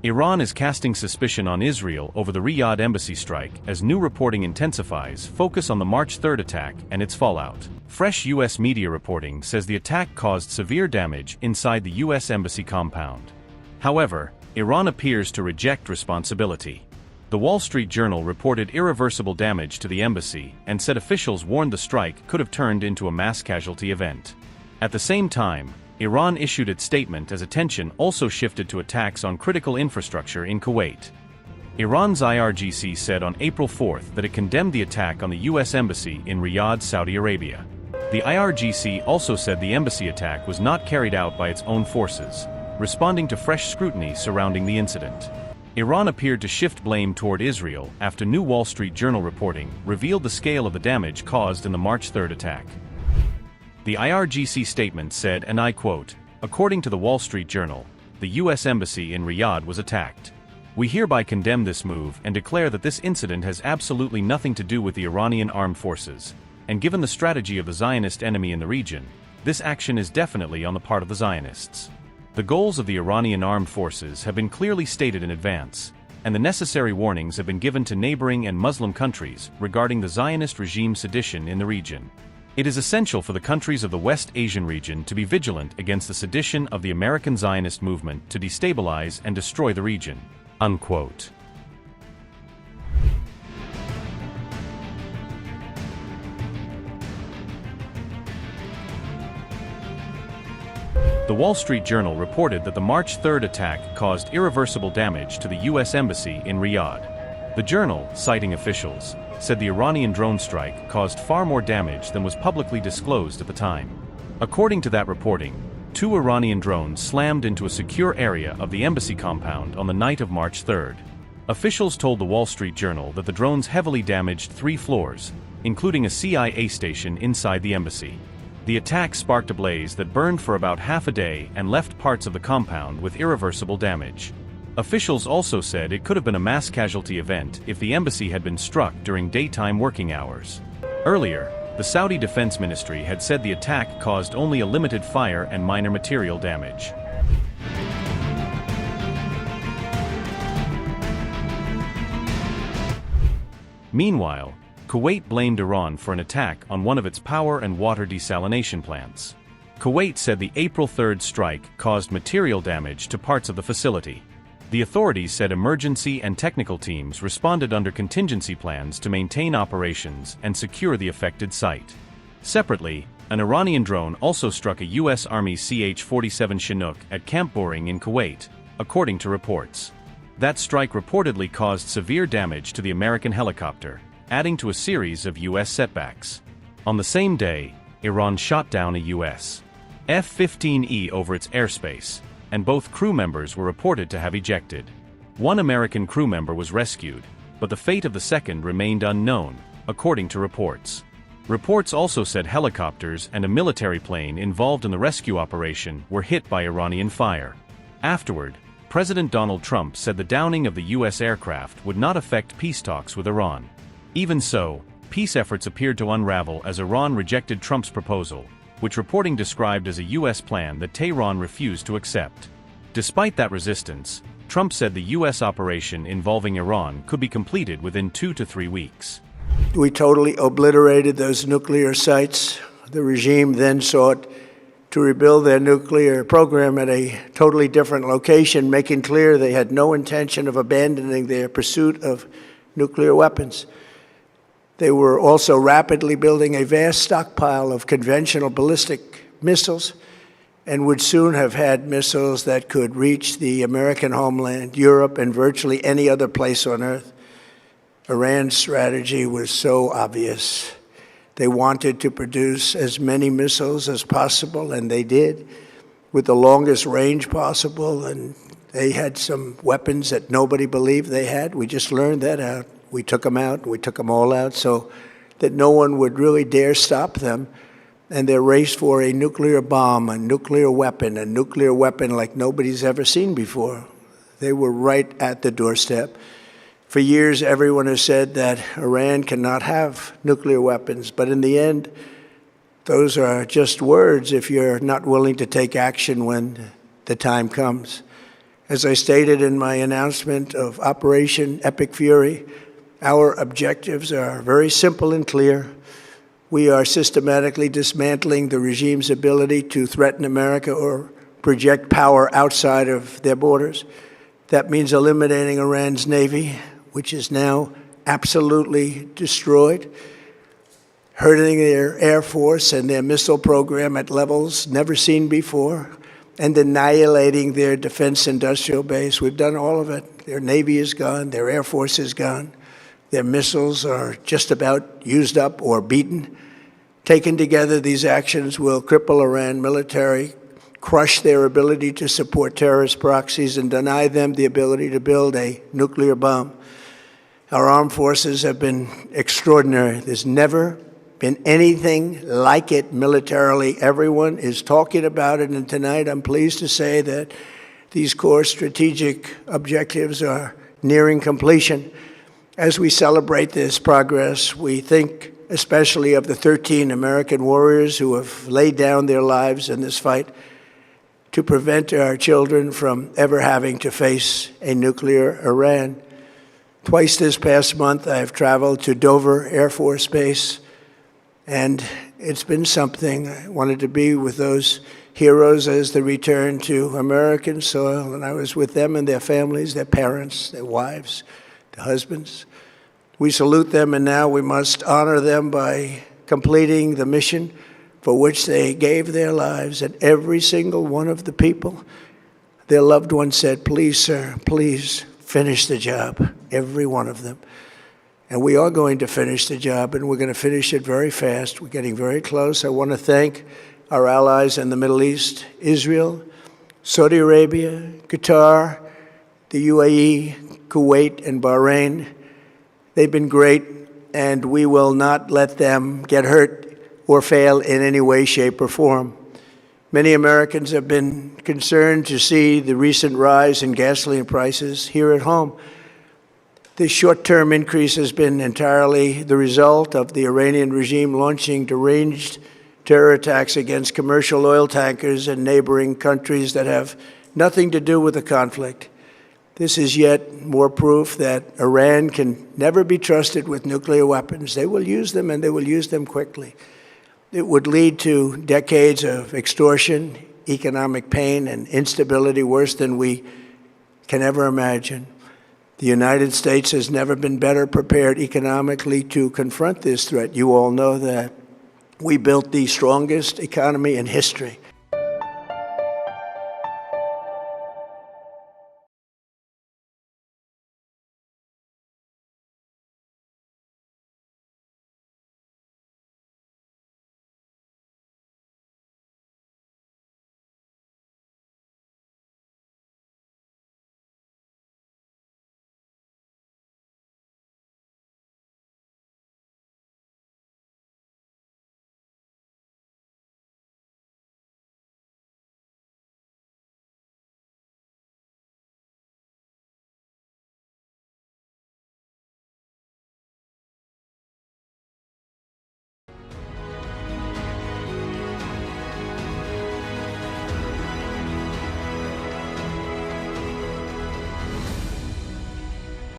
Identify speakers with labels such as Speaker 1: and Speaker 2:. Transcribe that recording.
Speaker 1: Iran is casting suspicion on Israel over the Riyadh embassy strike as new reporting intensifies, focus on the March 3rd attack and its fallout. Fresh U.S. media reporting says the attack caused severe damage inside the U.S. embassy compound. However, Iran appears to reject responsibility. The Wall Street Journal reported irreversible damage to the embassy and said officials warned the strike could have turned into a mass casualty event. At the same time, Iran issued its statement as attention also shifted to attacks on critical infrastructure in Kuwait. Iran's IRGC said on April 4th that it condemned the attack on the U.S. embassy in Riyadh, Saudi Arabia. The IRGC also said the embassy attack was not carried out by its own forces, responding to fresh scrutiny surrounding the incident. Iran appeared to shift blame toward Israel after new Wall Street Journal reporting revealed the scale of the damage caused in the March 3rd attack. The IRGC statement said, and I quote, "According to the Wall Street Journal, the U.S. embassy in Riyadh was attacked. We hereby condemn this move and declare that this incident has absolutely nothing to do with the Iranian armed forces, and given the strategy of the Zionist enemy in the region, this action is definitely on the part of the Zionists. The goals of the Iranian armed forces have been clearly stated in advance, and the necessary warnings have been given to neighboring and Muslim countries regarding the Zionist regime sedition in the region. It is essential for the countries of the West Asian region to be vigilant against the sedition of the American Zionist movement to destabilize and destroy the region." Unquote. The Wall Street Journal reported that the March 3rd attack caused irreversible damage to the U.S. embassy in Riyadh. The journal, citing officials, said the Iranian drone strike caused far more damage than was publicly disclosed at the time. According to that reporting, 2 Iranian drones slammed into a secure area of the embassy compound on the night of March 3rd. Officials told the Wall Street Journal that the drones heavily damaged 3 floors, including a CIA station inside the embassy. The attack sparked a blaze that burned for about half a day and left parts of the compound with irreversible damage. Officials also said it could have been a mass casualty event if the embassy had been struck during daytime working hours. Earlier, the Saudi Defense Ministry had said the attack caused only a limited fire and minor material damage. Meanwhile, Kuwait blamed Iran for an attack on one of its power and water desalination plants. Kuwait said the April 3rd strike caused material damage to parts of the facility. The authorities said emergency and technical teams responded under contingency plans to maintain operations and secure the affected site. Separately, an Iranian drone also struck a U.S. Army CH-47 Chinook at Camp Boring in Kuwait, according to reports. That strike reportedly caused severe damage to the American helicopter, adding to a series of U.S. setbacks. On the same day, Iran shot down a U.S. F-15E over its airspace, and both crew members were reported to have ejected. One American crew member was rescued, but the fate of the second remained unknown, according to reports. Reports also said helicopters and a military plane involved in the rescue operation were hit by Iranian fire. Afterward, President Donald Trump said the downing of the U.S. aircraft would not affect peace talks with Iran. Even so, peace efforts appeared to unravel as Iran rejected Trump's proposal, which reporting described as a U.S. plan that Tehran refused to accept. Despite that resistance, Trump said the U.S. operation involving Iran could be completed within 2 to 3 weeks.
Speaker 2: We totally obliterated those nuclear sites. The regime then sought to rebuild their nuclear program at a totally different location, making clear they had no intention of abandoning their pursuit of nuclear weapons. They were also rapidly building a vast stockpile of conventional ballistic missiles and would soon have had missiles that could reach the American homeland, Europe, and virtually any other place on Earth. Iran's strategy was so obvious. They wanted to produce as many missiles as possible, and they did, with the longest range possible, and they had some weapons that nobody believed they had. We just learned that out. We took them out, we took them all out, so that no one would really dare stop them. And their race for a nuclear bomb, a nuclear weapon like nobody's ever seen before. They were right at the doorstep. For years, everyone has said that Iran cannot have nuclear weapons, but in the end, those are just words if you're not willing to take action when the time comes. As I stated in my announcement of Operation Epic Fury, our objectives are very simple and clear. We are systematically dismantling the regime's ability to threaten America or project power outside of their borders. That means eliminating Iran's Navy, which is now absolutely destroyed, hurting their Air Force and their missile program at levels never seen before, and annihilating their defense industrial base. We've done all of it. Their Navy is gone, their Air Force is gone, their missiles are just about used up or beaten. Taken together, these actions will cripple Iran military, crush their ability to support terrorist proxies, and deny them the ability to build a nuclear bomb. Our armed forces have been extraordinary. There's never been anything like it militarily. Everyone is talking about it, and tonight I'm pleased to say that these core strategic objectives are nearing completion. As we celebrate this progress, we think especially of the 13 American warriors who have laid down their lives in this fight to prevent our children from ever having to face a nuclear Iran. Twice this past month, I've traveled to Dover Air Force Base, and it's been something. I wanted to be with those heroes as they return to American soil, and I was with them and their families, their parents, their wives, their husbands. We salute them, and now we must honor them by completing the mission for which they gave their lives. And every single one of the people, their loved ones said, "Please, sir, please finish the job." Every one of them. And we are going to finish the job, and we're going to finish it very fast. We're getting very close. I want to thank our allies in the Middle East, Israel, Saudi Arabia, Qatar, the UAE, Kuwait, and Bahrain. They've been great, and we will not let them get hurt or fail in any way, shape, or form. Many Americans have been concerned to see the recent rise in gasoline prices here at home. This short-term increase has been entirely the result of the Iranian regime launching deranged terror attacks against commercial oil tankers in neighboring countries that have nothing to do with the conflict. This is yet more proof that Iran can never be trusted with nuclear weapons. They will use them, and they will use them quickly. It would lead to decades of extortion, economic pain, and instability worse than we can ever imagine. The United States has never been better prepared economically to confront this threat. You all know that. We built the strongest economy in history.